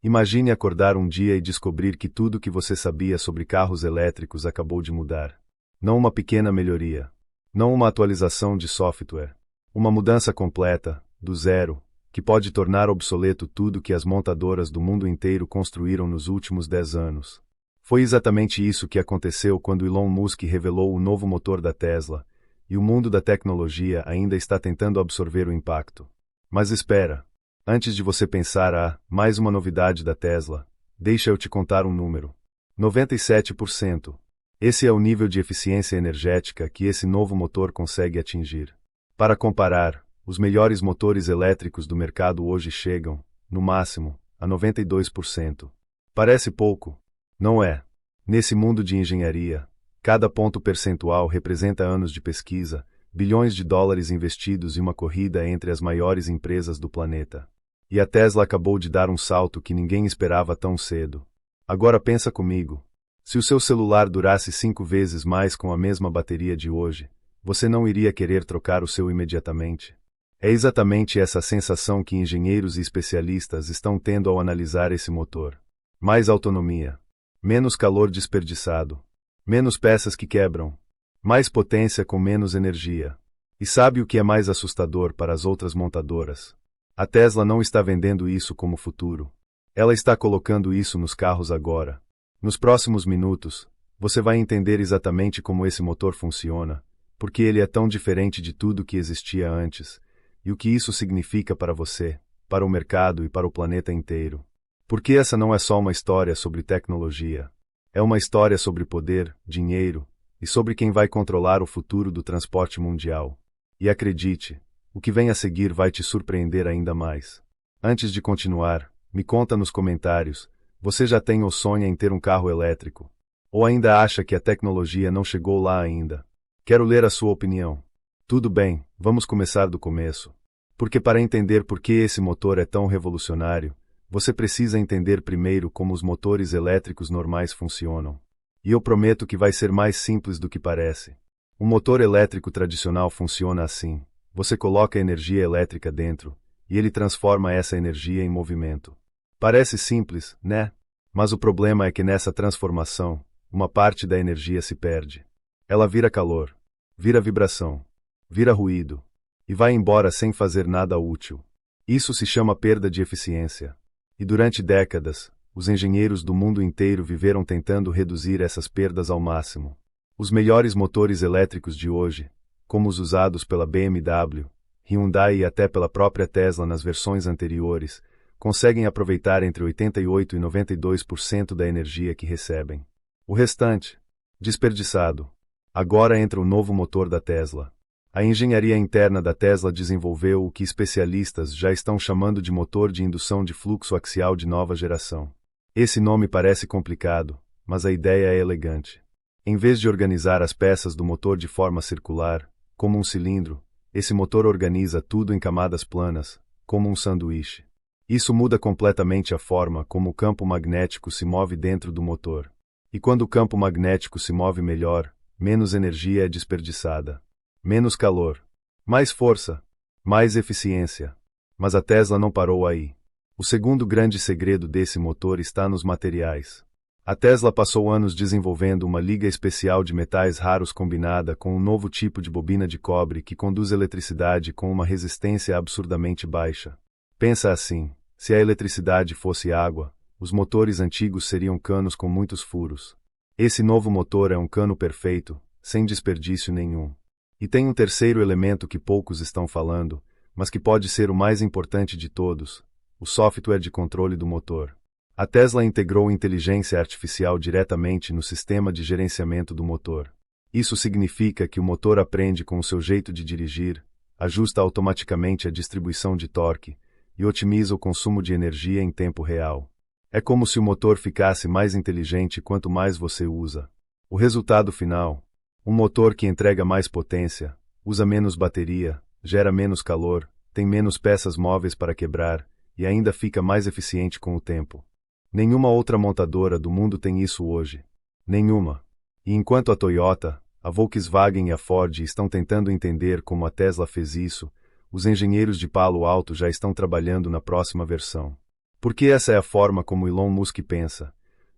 Imagine acordar um dia e descobrir que tudo que você sabia sobre carros elétricos acabou de mudar. Não uma pequena melhoria. Não uma atualização de software. Uma mudança completa, do zero, que pode tornar obsoleto tudo que as montadoras do mundo inteiro construíram nos últimos 10 anos. Foi exatamente isso que aconteceu quando Elon Musk revelou o novo motor da Tesla, e o mundo da tecnologia ainda está tentando absorver o impacto. Mas espera. Antes de você pensar, mais uma novidade da Tesla, deixa eu te contar um número. 97%. Esse é o nível de eficiência energética que esse novo motor consegue atingir. Para comparar, os melhores motores elétricos do mercado hoje chegam, no máximo, a 92%. Parece pouco? Não é. Nesse mundo de engenharia, cada ponto percentual representa anos de pesquisa, bilhões de dólares investidos em uma corrida entre as maiores empresas do planeta. E a Tesla acabou de dar um salto que ninguém esperava tão cedo. Agora pensa comigo. Se o seu celular durasse 5 vezes mais com a mesma bateria de hoje, você não iria querer trocar o seu imediatamente? É exatamente essa sensação que engenheiros e especialistas estão tendo ao analisar esse motor. Mais autonomia. Menos calor desperdiçado. Menos peças que quebram. Mais potência com menos energia. E sabe o que é mais assustador para as outras montadoras? A Tesla não está vendendo isso como futuro. Ela está colocando isso nos carros agora. Nos próximos minutos, você vai entender exatamente como esse motor funciona, porque ele é tão diferente de tudo que existia antes, e o que isso significa para você, para o mercado e para o planeta inteiro. Porque essa não é só uma história sobre tecnologia. É uma história sobre poder, dinheiro, e sobre quem vai controlar o futuro do transporte mundial. E acredite, o que vem a seguir vai te surpreender ainda mais. Antes de continuar, me conta nos comentários, você já tem ou sonha em ter um carro elétrico? Ou ainda acha que a tecnologia não chegou lá ainda? Quero ler a sua opinião. Tudo bem, vamos começar do começo. Porque para entender por que esse motor é tão revolucionário, você precisa entender primeiro como os motores elétricos normais funcionam. E eu prometo que vai ser mais simples do que parece. Um motor elétrico tradicional funciona assim. Você coloca energia elétrica dentro, e ele transforma essa energia em movimento. Parece simples, né? Mas o problema é que nessa transformação, uma parte da energia se perde. Ela vira calor, vira vibração, vira ruído, e vai embora sem fazer nada útil. Isso se chama perda de eficiência. E durante décadas, os engenheiros do mundo inteiro viveram tentando reduzir essas perdas ao máximo. Os melhores motores elétricos de hoje, como os usados pela BMW, Hyundai e até pela própria Tesla nas versões anteriores, conseguem aproveitar entre 88% e 92% da energia que recebem. O restante, desperdiçado. Agora entra o novo motor da Tesla. A engenharia interna da Tesla desenvolveu o que especialistas já estão chamando de motor de indução de fluxo axial de nova geração. Esse nome parece complicado, mas a ideia é elegante. Em vez de organizar as peças do motor de forma circular, como um cilindro, esse motor organiza tudo em camadas planas, como um sanduíche. Isso muda completamente a forma como o campo magnético se move dentro do motor. E quando o campo magnético se move melhor, menos energia é desperdiçada. Menos calor. Mais força. Mais eficiência. Mas a Tesla não parou aí. O segundo grande segredo desse motor está nos materiais. A Tesla passou anos desenvolvendo uma liga especial de metais raros combinada com um novo tipo de bobina de cobre que conduz eletricidade com uma resistência absurdamente baixa. Pensa assim, se a eletricidade fosse água, os motores antigos seriam canos com muitos furos. Esse novo motor é um cano perfeito, sem desperdício nenhum. E tem um terceiro elemento que poucos estão falando, mas que pode ser o mais importante de todos: o software de controle do motor. A Tesla integrou inteligência artificial diretamente no sistema de gerenciamento do motor. Isso significa que o motor aprende com o seu jeito de dirigir, ajusta automaticamente a distribuição de torque e otimiza o consumo de energia em tempo real. É como se o motor ficasse mais inteligente quanto mais você usa. O resultado final: um motor que entrega mais potência, usa menos bateria, gera menos calor, tem menos peças móveis para quebrar e ainda fica mais eficiente com o tempo. Nenhuma outra montadora do mundo tem isso hoje. Nenhuma. E enquanto a Toyota, a Volkswagen e a Ford estão tentando entender como a Tesla fez isso, os engenheiros de Palo Alto já estão trabalhando na próxima versão. Porque essa é a forma como Elon Musk pensa.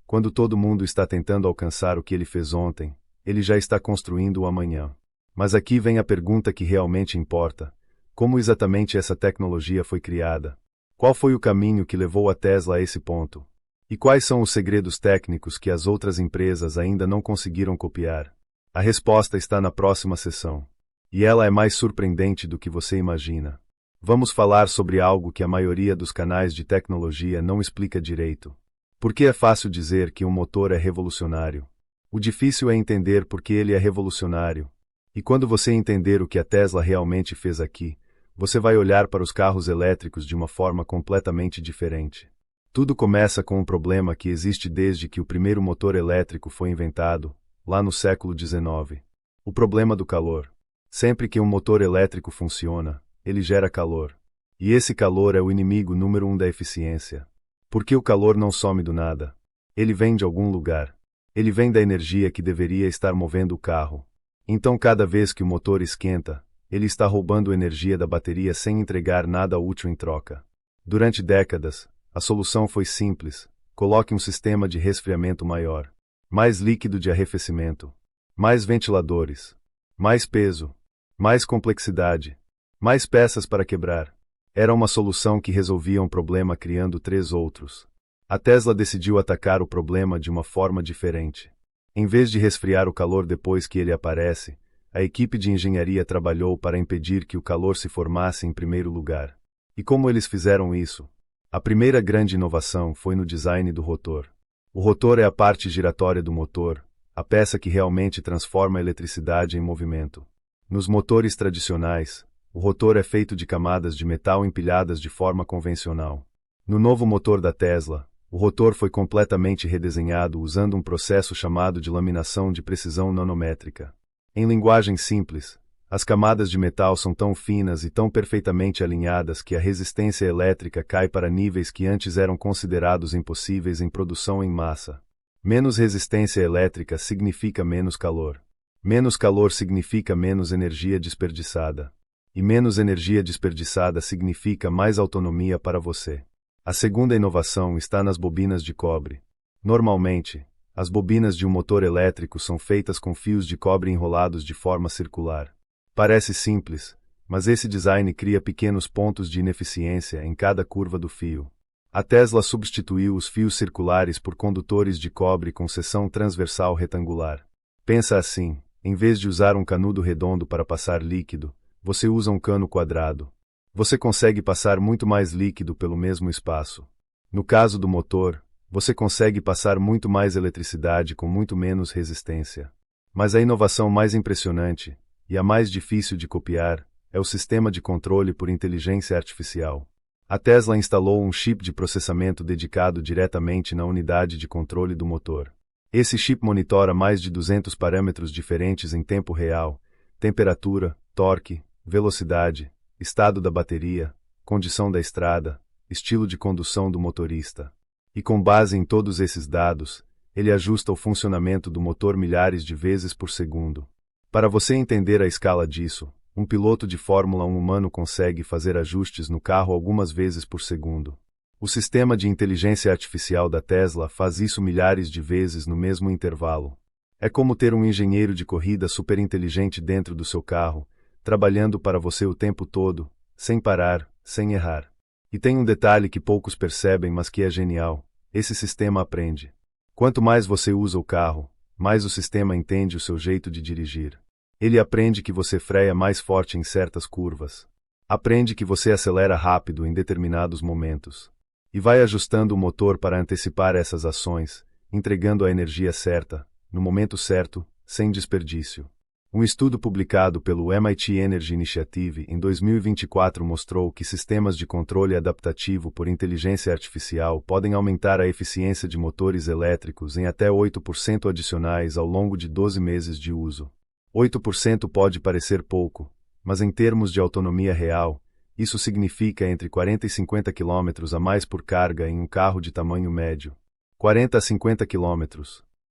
Quando todo mundo está tentando alcançar o que ele fez ontem, ele já está construindo o amanhã. Mas aqui vem a pergunta que realmente importa. Como exatamente essa tecnologia foi criada? Qual foi o caminho que levou a Tesla a esse ponto? E quais são os segredos técnicos que as outras empresas ainda não conseguiram copiar? A resposta está na próxima sessão. E ela é mais surpreendente do que você imagina. Vamos falar sobre algo que a maioria dos canais de tecnologia não explica direito. Porque é fácil dizer que um motor é revolucionário. O difícil é entender por que ele é revolucionário. E quando você entender o que a Tesla realmente fez aqui, você vai olhar para os carros elétricos de uma forma completamente diferente. Tudo começa com um problema que existe desde que o primeiro motor elétrico foi inventado, lá no século XIX. O problema do calor. Sempre que um motor elétrico funciona, ele gera calor. E esse calor é o inimigo número 1 da eficiência. Porque o calor não some do nada. Ele vem de algum lugar. Ele vem da energia que deveria estar movendo o carro. Então cada vez que o motor esquenta, ele está roubando energia da bateria sem entregar nada útil em troca. Durante décadas, a solução foi simples: coloque um sistema de resfriamento maior. Mais líquido de arrefecimento. Mais ventiladores. Mais peso. Mais complexidade. Mais peças para quebrar. Era uma solução que resolvia um problema criando 3 outros. A Tesla decidiu atacar o problema de uma forma diferente. Em vez de resfriar o calor depois que ele aparece, a equipe de engenharia trabalhou para impedir que o calor se formasse em primeiro lugar. E como eles fizeram isso? A primeira grande inovação foi no design do rotor. O rotor é a parte giratória do motor, a peça que realmente transforma a eletricidade em movimento. Nos motores tradicionais, o rotor é feito de camadas de metal empilhadas de forma convencional. No novo motor da Tesla, o rotor foi completamente redesenhado usando um processo chamado de laminação de precisão nanométrica. Em linguagem simples, as camadas de metal são tão finas e tão perfeitamente alinhadas que a resistência elétrica cai para níveis que antes eram considerados impossíveis em produção em massa. Menos resistência elétrica significa menos calor. Menos calor significa menos energia desperdiçada. E menos energia desperdiçada significa mais autonomia para você. A segunda inovação está nas bobinas de cobre. Normalmente, as bobinas de um motor elétrico são feitas com fios de cobre enrolados de forma circular. Parece simples, mas esse design cria pequenos pontos de ineficiência em cada curva do fio. A Tesla substituiu os fios circulares por condutores de cobre com seção transversal retangular. Pensa assim: em vez de usar um canudo redondo para passar líquido, você usa um cano quadrado. Você consegue passar muito mais líquido pelo mesmo espaço. No caso do motor, você consegue passar muito mais eletricidade com muito menos resistência. Mas a inovação mais impressionante, e a mais difícil de copiar, é o sistema de controle por inteligência artificial. A Tesla instalou um chip de processamento dedicado diretamente na unidade de controle do motor. Esse chip monitora mais de 200 parâmetros diferentes em tempo real: temperatura, torque, velocidade, estado da bateria, condição da estrada, estilo de condução do motorista. E com base em todos esses dados, ele ajusta o funcionamento do motor milhares de vezes por segundo. Para você entender a escala disso, um piloto de Fórmula 1 humano consegue fazer ajustes no carro algumas vezes por segundo. O sistema de inteligência artificial da Tesla faz isso milhares de vezes no mesmo intervalo. É como ter um engenheiro de corrida superinteligente dentro do seu carro, trabalhando para você o tempo todo, sem parar, sem errar. E tem um detalhe que poucos percebem, mas que é genial: esse sistema aprende. Quanto mais você usa o carro, mais o sistema entende o seu jeito de dirigir. Ele aprende que você freia mais forte em certas curvas. Aprende que você acelera rápido em determinados momentos. E vai ajustando o motor para antecipar essas ações, entregando a energia certa, no momento certo, sem desperdício. Um estudo publicado pelo MIT Energy Initiative em 2024 mostrou que sistemas de controle adaptativo por inteligência artificial podem aumentar a eficiência de motores elétricos em até 8% adicionais ao longo de 12 meses de uso. 8% pode parecer pouco, mas em termos de autonomia real, isso significa entre 40 e 50 km a mais por carga em um carro de tamanho médio. 40 a 50 km.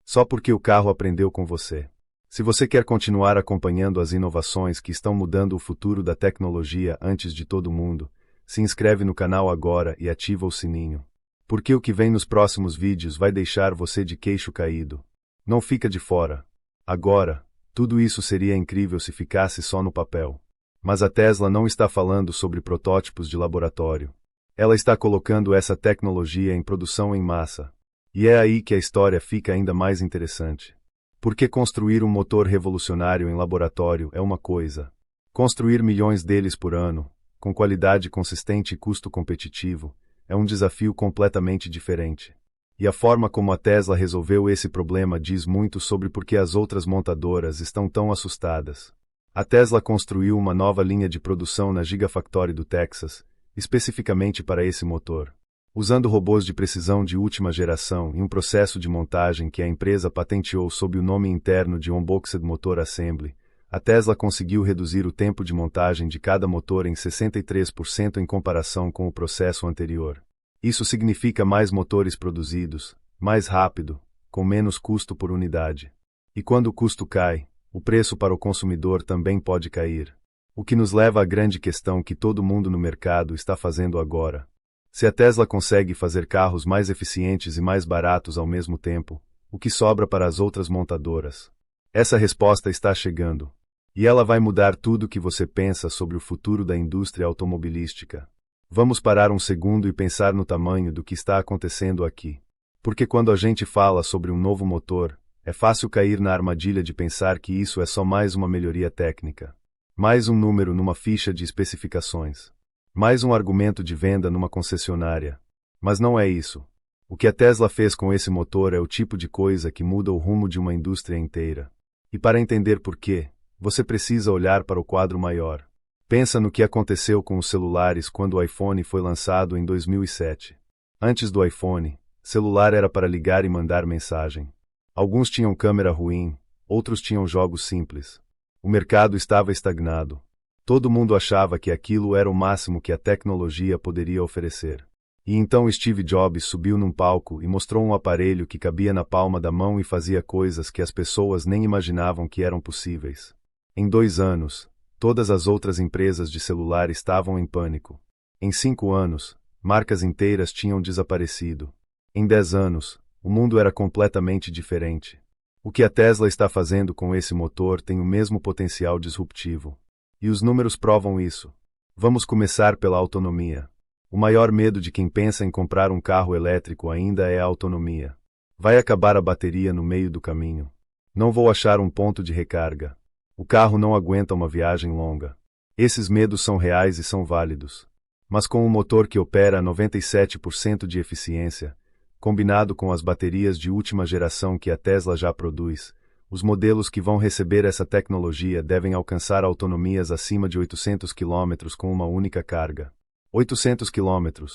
Só porque o carro aprendeu com você. Se você quer continuar acompanhando as inovações que estão mudando o futuro da tecnologia antes de todo mundo, se inscreve no canal agora e ativa o sininho. Porque o que vem nos próximos vídeos vai deixar você de queixo caído. Não fica de fora. Agora, tudo isso seria incrível se ficasse só no papel. Mas a Tesla não está falando sobre protótipos de laboratório. Ela está colocando essa tecnologia em produção em massa. E é aí que a história fica ainda mais interessante. Porque construir um motor revolucionário em laboratório é uma coisa. Construir milhões deles por ano, com qualidade consistente e custo competitivo, é um desafio completamente diferente. E a forma como a Tesla resolveu esse problema diz muito sobre por que as outras montadoras estão tão assustadas. A Tesla construiu uma nova linha de produção na Gigafactory do Texas, especificamente para esse motor. Usando robôs de precisão de última geração e um processo de montagem que a empresa patenteou sob o nome interno de On-Boxed Motor Assembly, a Tesla conseguiu reduzir o tempo de montagem de cada motor em 63% em comparação com o processo anterior. Isso significa mais motores produzidos, mais rápido, com menos custo por unidade. E quando o custo cai, o preço para o consumidor também pode cair. O que nos leva à grande questão que todo mundo no mercado está fazendo agora. Se a Tesla consegue fazer carros mais eficientes e mais baratos ao mesmo tempo, o que sobra para as outras montadoras? Essa resposta está chegando. E ela vai mudar tudo o que você pensa sobre o futuro da indústria automobilística. Vamos parar um segundo e pensar no tamanho do que está acontecendo aqui. Porque quando a gente fala sobre um novo motor, é fácil cair na armadilha de pensar que isso é só mais uma melhoria técnica. Mais um número numa ficha de especificações. Mais um argumento de venda numa concessionária. Mas não é isso. O que a Tesla fez com esse motor é o tipo de coisa que muda o rumo de uma indústria inteira. E para entender por quê, você precisa olhar para o quadro maior. Pensa no que aconteceu com os celulares quando o iPhone foi lançado em 2007. Antes do iPhone, celular era para ligar e mandar mensagem. Alguns tinham câmera ruim, outros tinham jogos simples. O mercado estava estagnado. Todo mundo achava que aquilo era o máximo que a tecnologia poderia oferecer. E então Steve Jobs subiu num palco e mostrou um aparelho que cabia na palma da mão e fazia coisas que as pessoas nem imaginavam que eram possíveis. Em 2 anos, todas as outras empresas de celular estavam em pânico. Em 5 anos, marcas inteiras tinham desaparecido. Em 10 anos, o mundo era completamente diferente. O que a Tesla está fazendo com esse motor tem o mesmo potencial disruptivo. E os números provam isso. Vamos começar pela autonomia. O maior medo de quem pensa em comprar um carro elétrico ainda é a autonomia. Vai acabar a bateria no meio do caminho. Não vou achar um ponto de recarga. O carro não aguenta uma viagem longa. Esses medos são reais e são válidos. Mas com um motor que opera a 97% de eficiência, combinado com as baterias de última geração que a Tesla já produz, os modelos que vão receber essa tecnologia devem alcançar autonomias acima de 800 km com uma única carga. 800 km.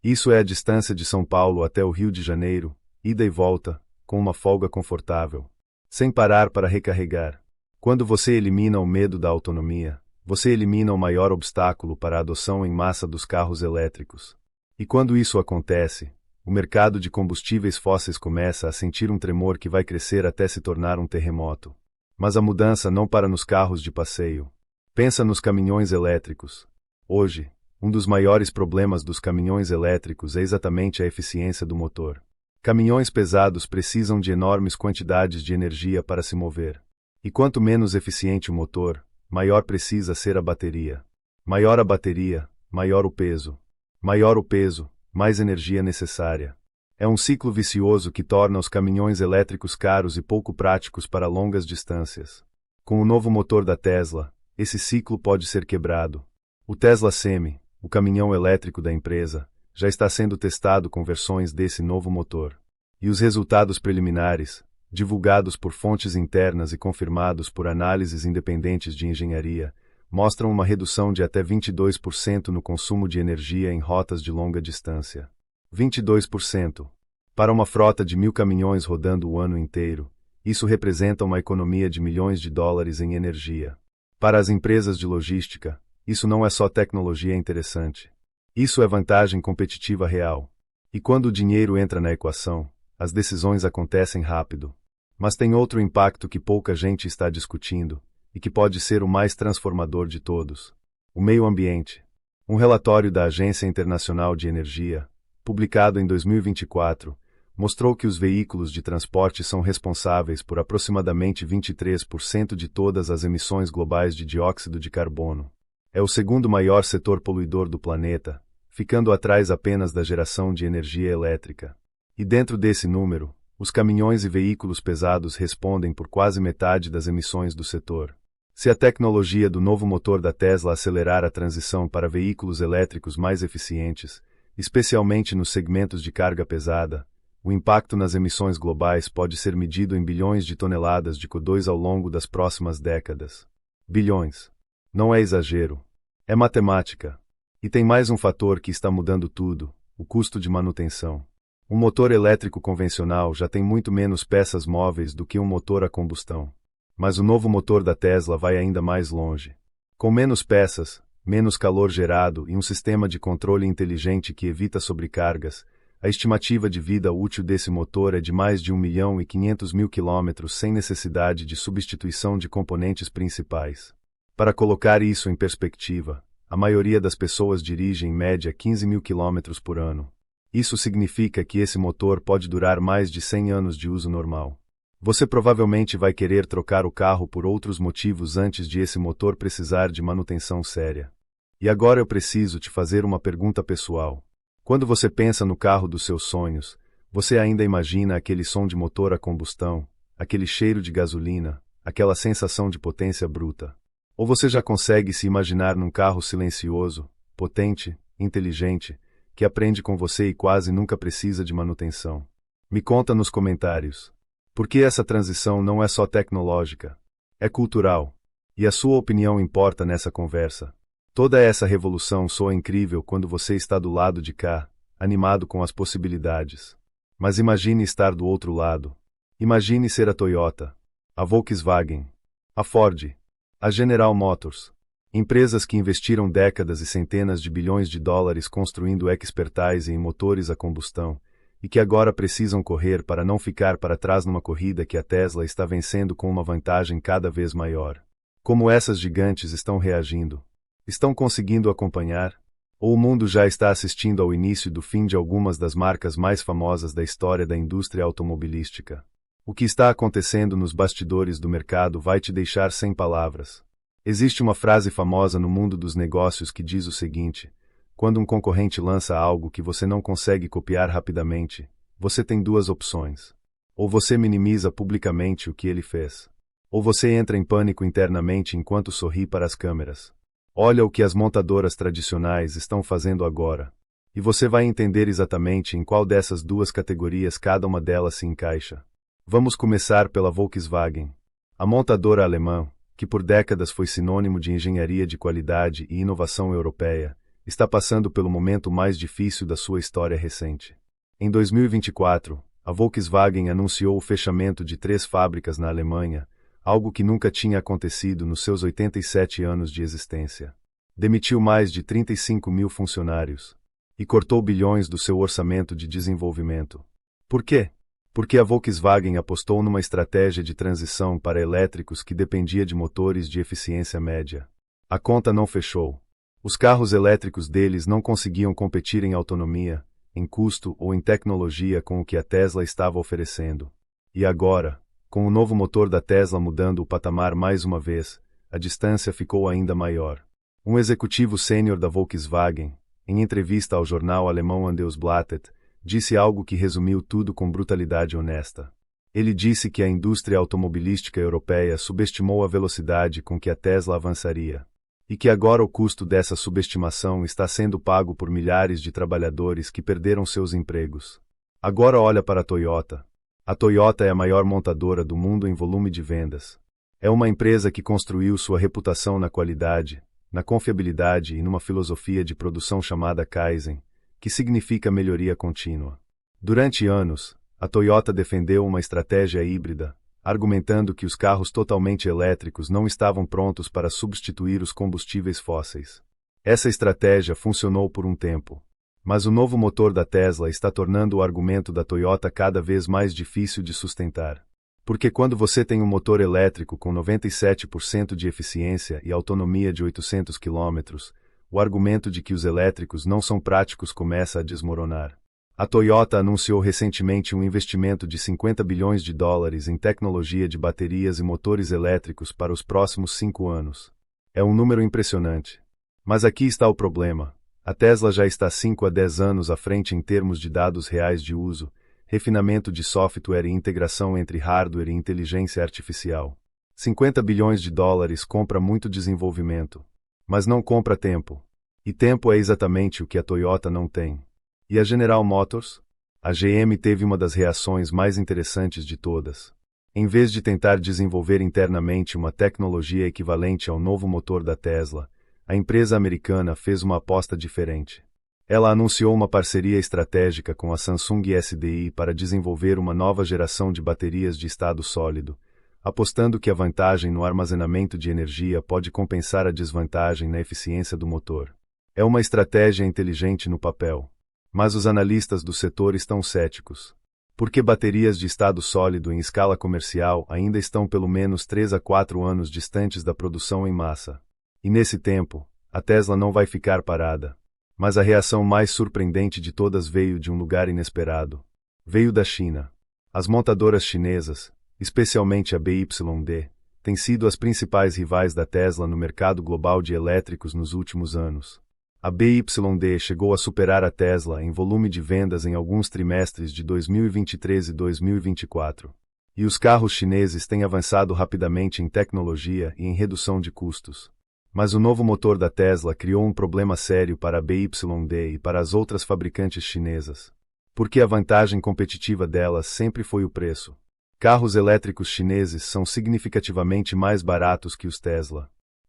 Isso é a distância de São Paulo até o Rio de Janeiro, ida e volta, com uma folga confortável. Sem parar para recarregar. Quando você elimina o medo da autonomia, você elimina o maior obstáculo para a adoção em massa dos carros elétricos. E quando isso acontece, o mercado de combustíveis fósseis começa a sentir um tremor que vai crescer até se tornar um terremoto. Mas a mudança não para nos carros de passeio. Pensa nos caminhões elétricos. Hoje, um dos maiores problemas dos caminhões elétricos é exatamente a eficiência do motor. Caminhões pesados precisam de enormes quantidades de energia para se mover. E quanto menos eficiente o motor, maior precisa ser a bateria. Maior a bateria, maior o peso. Maior o peso, mais energia necessária. É um ciclo vicioso que torna os caminhões elétricos caros e pouco práticos para longas distâncias. Com o novo motor da Tesla, esse ciclo pode ser quebrado. O Tesla Semi, o caminhão elétrico da empresa, já está sendo testado com versões desse novo motor. E os resultados preliminares, divulgados por fontes internas e confirmados por análises independentes de engenharia, mostram uma redução de até 22% no consumo de energia em rotas de longa distância. 22%. Para uma frota de 1.000 caminhões rodando o ano inteiro, isso representa uma economia de milhões de dólares em energia. Para as empresas de logística, isso não é só tecnologia interessante. Isso é vantagem competitiva real. E quando o dinheiro entra na equação, as decisões acontecem rápido. Mas tem outro impacto que pouca gente está discutindo, e que pode ser o mais transformador de todos: o meio ambiente. Um relatório da Agência Internacional de Energia, publicado em 2024, mostrou que os veículos de transporte são responsáveis por aproximadamente 23% de todas as emissões globais de dióxido de carbono. É o segundo maior setor poluidor do planeta, ficando atrás apenas da geração de energia elétrica. E dentro desse número, os caminhões e veículos pesados respondem por quase metade das emissões do setor. Se a tecnologia do novo motor da Tesla acelerar a transição para veículos elétricos mais eficientes, especialmente nos segmentos de carga pesada, o impacto nas emissões globais pode ser medido em bilhões de toneladas de CO2 ao longo das próximas décadas. Bilhões. Não é exagero. É matemática. E tem mais um fator que está mudando tudo: o custo de manutenção. Um motor elétrico convencional já tem muito menos peças móveis do que um motor a combustão. Mas o novo motor da Tesla vai ainda mais longe. Com menos peças, menos calor gerado e um sistema de controle inteligente que evita sobrecargas, a estimativa de vida útil desse motor é de mais de 1.500.000 quilômetros sem necessidade de substituição de componentes principais. Para colocar isso em perspectiva, a maioria das pessoas dirige em média 15.000 quilômetros por ano. Isso significa que esse motor pode durar mais de 100 anos de uso normal. Você provavelmente vai querer trocar o carro por outros motivos antes de esse motor precisar de manutenção séria. E agora eu preciso te fazer uma pergunta pessoal. Quando você pensa no carro dos seus sonhos, você ainda imagina aquele som de motor a combustão, aquele cheiro de gasolina, aquela sensação de potência bruta? Ou você já consegue se imaginar num carro silencioso, potente, inteligente, que aprende com você e quase nunca precisa de manutenção? Me conta nos comentários. Porque essa transição não é só tecnológica, é cultural. E a sua opinião importa nessa conversa. Toda essa revolução soa incrível quando você está do lado de cá, animado com as possibilidades. Mas imagine estar do outro lado. Imagine ser a Toyota, a Volkswagen, a Ford, a General Motors. Empresas que investiram décadas e centenas de bilhões de dólares construindo expertise em motores a combustão, e que agora precisam correr para não ficar para trás numa corrida que a Tesla está vencendo com uma vantagem cada vez maior. Como essas gigantes estão reagindo? Estão conseguindo acompanhar? Ou o mundo já está assistindo ao início do fim de algumas das marcas mais famosas da história da indústria automobilística? O que está acontecendo nos bastidores do mercado vai te deixar sem palavras. Existe uma frase famosa no mundo dos negócios que diz o seguinte: quando um concorrente lança algo que você não consegue copiar rapidamente, você tem duas opções. Ou você minimiza publicamente o que ele fez. Ou você entra em pânico internamente enquanto sorri para as câmeras. Olha o que as montadoras tradicionais estão fazendo agora. E você vai entender exatamente em qual dessas duas categorias cada uma delas se encaixa. Vamos começar pela Volkswagen. A montadora alemã, que por décadas foi sinônimo de engenharia de qualidade e inovação europeia, está passando pelo momento mais difícil da sua história recente. Em 2024, a Volkswagen anunciou o fechamento de 3 fábricas na Alemanha, algo que nunca tinha acontecido nos seus 87 anos de existência. Demitiu mais de 35.000 funcionários e cortou bilhões do seu orçamento de desenvolvimento. Por quê? Porque a Volkswagen apostou numa estratégia de transição para elétricos que dependia de motores de eficiência média. A conta não fechou. Os carros elétricos deles não conseguiam competir em autonomia, em custo ou em tecnologia com o que a Tesla estava oferecendo. E agora, com o novo motor da Tesla mudando o patamar mais uma vez, a distância ficou ainda maior. Um executivo sênior da Volkswagen, em entrevista ao jornal alemão Handelsblatt, disse algo que resumiu tudo com brutalidade honesta. Ele disse que a indústria automobilística europeia subestimou a velocidade com que a Tesla avançaria. E que agora o custo dessa subestimação está sendo pago por milhares de trabalhadores que perderam seus empregos. Agora olha para a Toyota. A Toyota é a maior montadora do mundo em volume de vendas. É uma empresa que construiu sua reputação na qualidade, na confiabilidade e numa filosofia de produção chamada Kaizen, que significa melhoria contínua. Durante anos, a Toyota defendeu uma estratégia híbrida, argumentando que os carros totalmente elétricos não estavam prontos para substituir os combustíveis fósseis. Essa estratégia funcionou por um tempo. Mas o novo motor da Tesla está tornando o argumento da Toyota cada vez mais difícil de sustentar. Porque quando você tem um motor elétrico com 97% de eficiência e autonomia de 800 km, o argumento de que os elétricos não são práticos começa a desmoronar. A Toyota anunciou recentemente um investimento de 50 bilhões de dólares em tecnologia de baterias e motores elétricos para os próximos 5 anos. É um número impressionante. Mas aqui está o problema. A Tesla já está 5 a 10 anos à frente em termos de dados reais de uso, refinamento de software e integração entre hardware e inteligência artificial. 50 bilhões de dólares compra muito desenvolvimento, mas não compra tempo. E tempo é exatamente o que a Toyota não tem. E a General Motors? A GM teve uma das reações mais interessantes de todas. Em vez de tentar desenvolver internamente uma tecnologia equivalente ao novo motor da Tesla, a empresa americana fez uma aposta diferente. Ela anunciou uma parceria estratégica com a Samsung SDI para desenvolver uma nova geração de baterias de estado sólido, apostando que a vantagem no armazenamento de energia pode compensar a desvantagem na eficiência do motor. É uma estratégia inteligente no papel. Mas os analistas do setor estão céticos. Porque baterias de estado sólido em escala comercial ainda estão pelo menos 3 a 4 anos distantes da produção em massa. E nesse tempo, a Tesla não vai ficar parada. Mas a reação mais surpreendente de todas veio de um lugar inesperado. Veio da China. As montadoras chinesas, especialmente a BYD, têm sido as principais rivais da Tesla no mercado global de elétricos nos últimos anos. A BYD chegou a superar a Tesla em volume de vendas em alguns trimestres de 2023 e 2024. E os carros chineses têm avançado rapidamente em tecnologia e em redução de custos. Mas o novo motor da Tesla criou um problema sério para a BYD e para as outras fabricantes chinesas. Porque a vantagem competitiva delas sempre foi o preço. Carros elétricos chineses são significativamente mais baratos que os Tesla.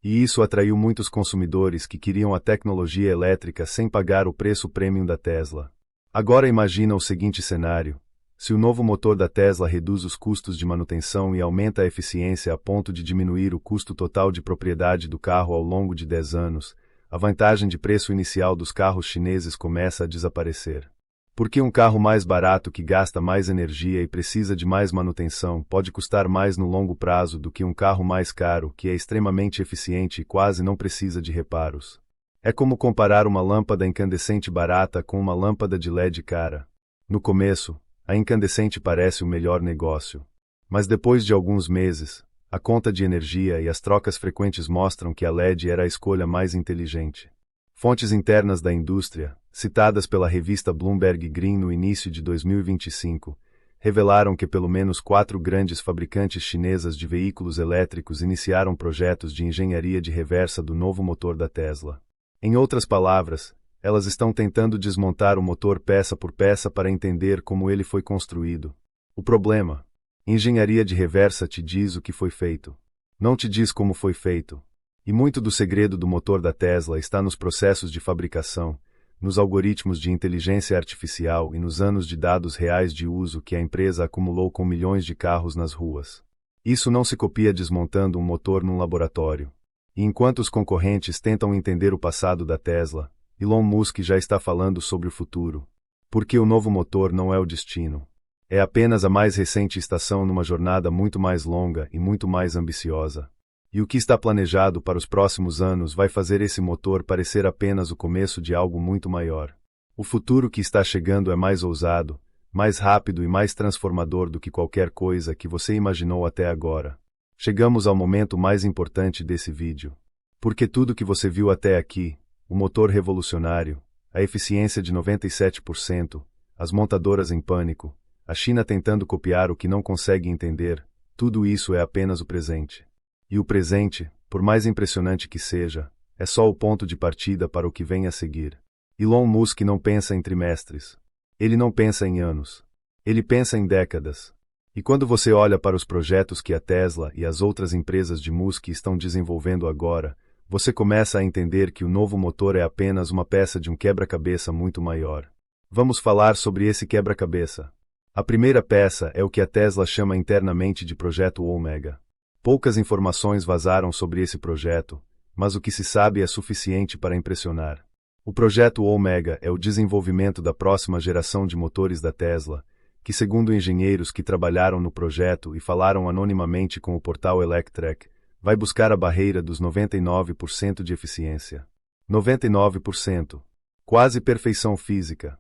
E isso atraiu muitos consumidores que queriam a tecnologia elétrica sem pagar o preço premium da Tesla. Agora imagina o seguinte cenário. Se o novo motor da Tesla reduz os custos de manutenção e aumenta a eficiência a ponto de diminuir o custo total de propriedade do carro ao longo de 10 anos, a vantagem de preço inicial dos carros chineses começa a desaparecer. Porque um carro mais barato que gasta mais energia e precisa de mais manutenção pode custar mais no longo prazo do que um carro mais caro que é extremamente eficiente e quase não precisa de reparos. É como comparar uma lâmpada incandescente barata com uma lâmpada de LED cara. No começo, a incandescente parece o melhor negócio. Mas depois de alguns meses, a conta de energia e as trocas frequentes mostram que a LED era a escolha mais inteligente. Fontes internas da indústria, citadas pela revista Bloomberg Green no início de 2025, revelaram que pelo menos 4 grandes fabricantes chinesas de veículos elétricos iniciaram projetos de engenharia de reversa do novo motor da Tesla. Em outras palavras, elas estão tentando desmontar o motor peça por peça para entender como ele foi construído. O problema: engenharia de reversa te diz o que foi feito. Não te diz como foi feito. E muito do segredo do motor da Tesla está nos processos de fabricação, nos algoritmos de inteligência artificial e nos anos de dados reais de uso que a empresa acumulou com milhões de carros nas ruas. Isso não se copia desmontando um motor num laboratório. E enquanto os concorrentes tentam entender o passado da Tesla, Elon Musk já está falando sobre o futuro. Porque o novo motor não é o destino. É apenas a mais recente estação numa jornada muito mais longa e muito mais ambiciosa. E o que está planejado para os próximos anos vai fazer esse motor parecer apenas o começo de algo muito maior. O futuro que está chegando é mais ousado, mais rápido e mais transformador do que qualquer coisa que você imaginou até agora. Chegamos ao momento mais importante desse vídeo. Porque tudo que você viu até aqui, o motor revolucionário, a eficiência de 97%, as montadoras em pânico, a China tentando copiar o que não consegue entender, tudo isso é apenas o presente. E o presente, por mais impressionante que seja, é só o ponto de partida para o que vem a seguir. Elon Musk não pensa em trimestres. Ele não pensa em anos. Ele pensa em décadas. E quando você olha para os projetos que a Tesla e as outras empresas de Musk estão desenvolvendo agora, você começa a entender que o novo motor é apenas uma peça de um quebra-cabeça muito maior. Vamos falar sobre esse quebra-cabeça. A primeira peça é o que a Tesla chama internamente de Projeto Omega. Poucas informações vazaram sobre esse projeto, mas o que se sabe é suficiente para impressionar. O Projeto Omega é o desenvolvimento da próxima geração de motores da Tesla, que segundo engenheiros que trabalharam no projeto e falaram anonimamente com o portal Electrek, vai buscar a barreira dos 99% de eficiência. 99%. Quase perfeição física.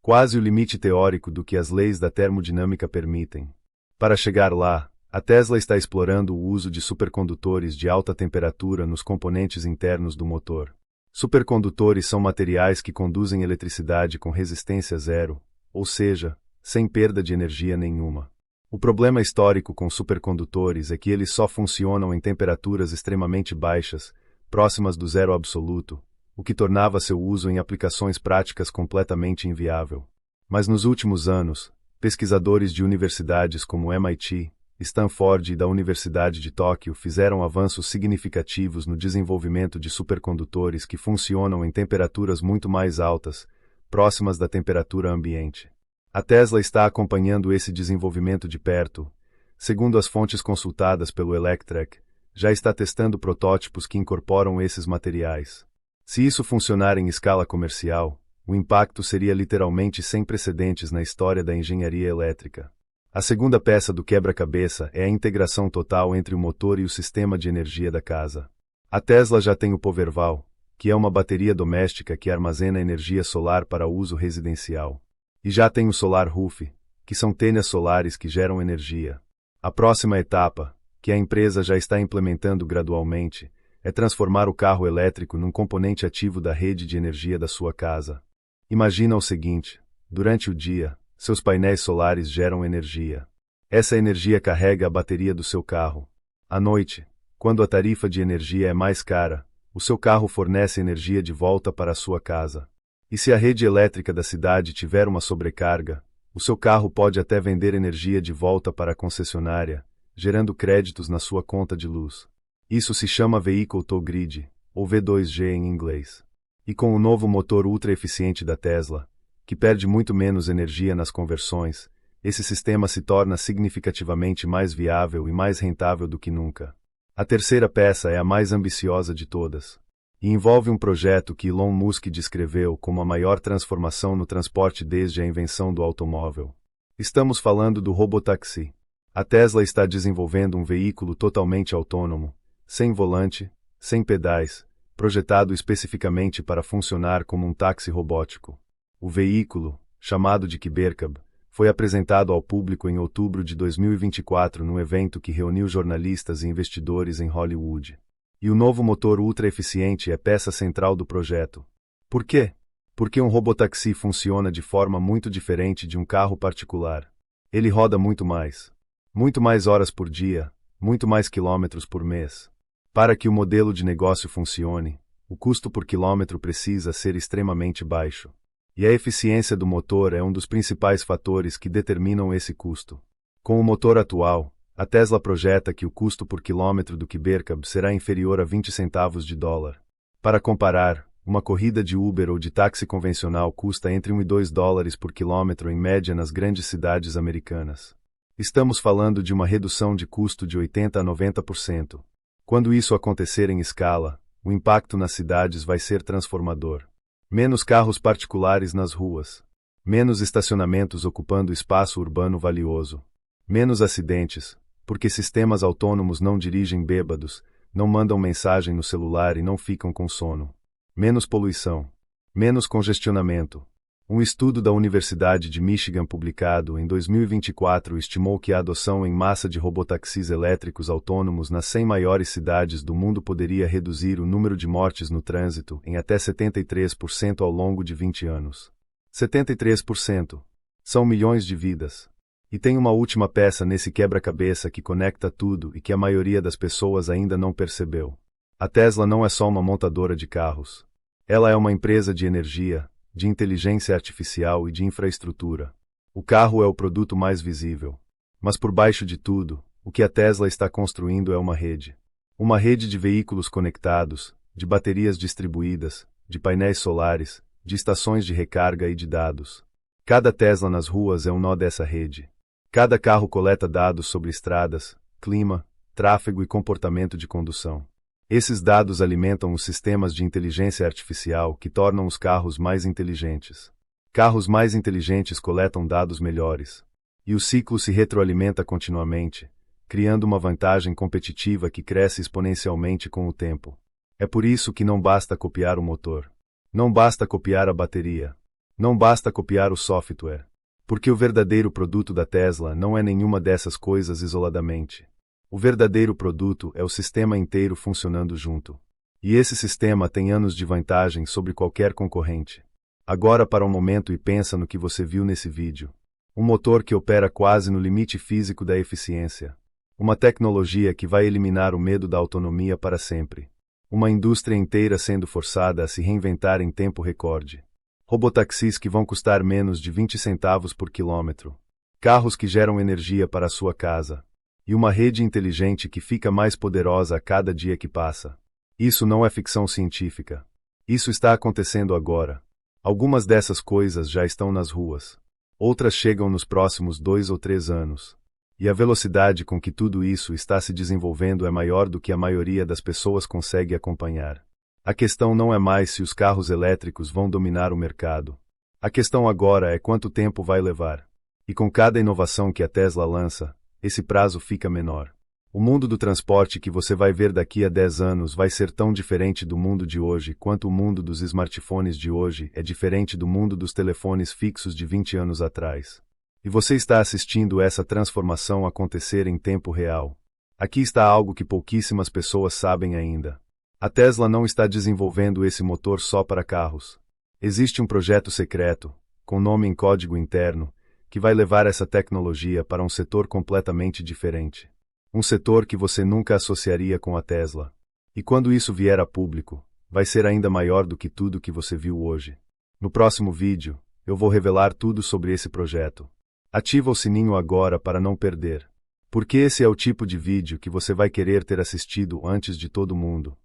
quase o limite teórico do que as leis da termodinâmica permitem. Para chegar lá, a Tesla está explorando o uso de supercondutores de alta temperatura nos componentes internos do motor. Supercondutores são materiais que conduzem eletricidade com resistência zero, ou seja, sem perda de energia nenhuma. O problema histórico com supercondutores é que eles só funcionam em temperaturas extremamente baixas, próximas do zero absoluto, o que tornava seu uso em aplicações práticas completamente inviável. Mas nos últimos anos, pesquisadores de universidades como MIT, Stanford e da Universidade de Tóquio fizeram avanços significativos no desenvolvimento de supercondutores que funcionam em temperaturas muito mais altas, próximas da temperatura ambiente. A Tesla está acompanhando esse desenvolvimento de perto. Segundo as fontes consultadas pelo Electrek, já está testando protótipos que incorporam esses materiais. Se isso funcionar em escala comercial, o impacto seria literalmente sem precedentes na história da engenharia elétrica. A segunda peça do quebra-cabeça é a integração total entre o motor e o sistema de energia da casa. A Tesla já tem o Powerwall, que é uma bateria doméstica que armazena energia solar para uso residencial. E já tem o Solar Roof, que são telhas solares que geram energia. A próxima etapa, que a empresa já está implementando gradualmente, é transformar o carro elétrico num componente ativo da rede de energia da sua casa. Imagina o seguinte: durante o dia, seus painéis solares geram energia. Essa energia carrega a bateria do seu carro. À noite, quando a tarifa de energia é mais cara, o seu carro fornece energia de volta para a sua casa. E se a rede elétrica da cidade tiver uma sobrecarga, o seu carro pode até vender energia de volta para a concessionária, gerando créditos na sua conta de luz. Isso se chama Vehicle to Grid, ou V2G em inglês. E com o novo motor ultra eficiente da Tesla, que perde muito menos energia nas conversões, esse sistema se torna significativamente mais viável e mais rentável do que nunca. A terceira peça é a mais ambiciosa de todas, e envolve um projeto que Elon Musk descreveu como a maior transformação no transporte desde a invenção do automóvel. Estamos falando do robotaxi. A Tesla está desenvolvendo um veículo totalmente autônomo, sem volante, sem pedais, projetado especificamente para funcionar como um táxi robótico. O veículo, chamado de Cybercab, foi apresentado ao público em outubro de 2024 num evento que reuniu jornalistas e investidores em Hollywood. E o novo motor ultra-eficiente é peça central do projeto. Por quê? Porque um robotaxi funciona de forma muito diferente de um carro particular. Ele roda muito mais horas por dia, muito mais quilômetros por mês. Para que o modelo de negócio funcione, o custo por quilômetro precisa ser extremamente baixo. E a eficiência do motor é um dos principais fatores que determinam esse custo. Com o motor atual, a Tesla projeta que o custo por quilômetro do Cybercab será inferior a 20 centavos de dólar. Para comparar, uma corrida de Uber ou de táxi convencional custa entre 1 e 2 dólares por quilômetro em média nas grandes cidades americanas. Estamos falando de uma redução de custo de 80 a 90%. Quando isso acontecer em escala, o impacto nas cidades vai ser transformador. Menos carros particulares nas ruas. Menos estacionamentos ocupando espaço urbano valioso. Menos acidentes, porque sistemas autônomos não dirigem bêbados, não mandam mensagem no celular e não ficam com sono. Menos poluição. Menos congestionamento. Um estudo da Universidade de Michigan publicado em 2024 estimou que a adoção em massa de robotaxis elétricos autônomos nas 100 maiores cidades do mundo poderia reduzir o número de mortes no trânsito em até 73% ao longo de 20 anos. 73%. São milhões de vidas. E tem uma última peça nesse quebra-cabeça que conecta tudo e que a maioria das pessoas ainda não percebeu. A Tesla não é só uma montadora de carros. Ela é uma empresa de energia, de inteligência artificial e de infraestrutura. O carro é o produto mais visível. Mas por baixo de tudo, o que a Tesla está construindo é uma rede. Uma rede de veículos conectados, de baterias distribuídas, de painéis solares, de estações de recarga e de dados. Cada Tesla nas ruas é um nó dessa rede. Cada carro coleta dados sobre estradas, clima, tráfego e comportamento de condução. Esses dados alimentam os sistemas de inteligência artificial que tornam os carros mais inteligentes. Carros mais inteligentes coletam dados melhores. E o ciclo se retroalimenta continuamente, criando uma vantagem competitiva que cresce exponencialmente com o tempo. É por isso que não basta copiar o motor. Não basta copiar a bateria. Não basta copiar o software. Porque o verdadeiro produto da Tesla não é nenhuma dessas coisas isoladamente. O verdadeiro produto é o sistema inteiro funcionando junto. E esse sistema tem anos de vantagem sobre qualquer concorrente. Agora para um momento e pensa no que você viu nesse vídeo. Um motor que opera quase no limite físico da eficiência. Uma tecnologia que vai eliminar o medo da autonomia para sempre. Uma indústria inteira sendo forçada a se reinventar em tempo recorde. Robotaxis que vão custar menos de 20 centavos por quilômetro. Carros que geram energia para a sua casa. E uma rede inteligente que fica mais poderosa a cada dia que passa. Isso não é ficção científica. Isso está acontecendo agora. Algumas dessas coisas já estão nas ruas. Outras chegam nos próximos 2 ou 3 anos. E a velocidade com que tudo isso está se desenvolvendo é maior do que a maioria das pessoas consegue acompanhar. A questão não é mais se os carros elétricos vão dominar o mercado. A questão agora é quanto tempo vai levar. E com cada inovação que a Tesla lança, esse prazo fica menor. O mundo do transporte que você vai ver daqui a 10 anos vai ser tão diferente do mundo de hoje quanto o mundo dos smartphones de hoje é diferente do mundo dos telefones fixos de 20 anos atrás. E você está assistindo essa transformação acontecer em tempo real. Aqui está algo que pouquíssimas pessoas sabem ainda. A Tesla não está desenvolvendo esse motor só para carros. Existe um projeto secreto, com nome em código interno, que vai levar essa tecnologia para um setor completamente diferente. Um setor que você nunca associaria com a Tesla. E quando isso vier a público, vai ser ainda maior do que tudo que você viu hoje. No próximo vídeo, eu vou revelar tudo sobre esse projeto. Ativa o sininho agora para não perder. Porque esse é o tipo de vídeo que você vai querer ter assistido antes de todo mundo.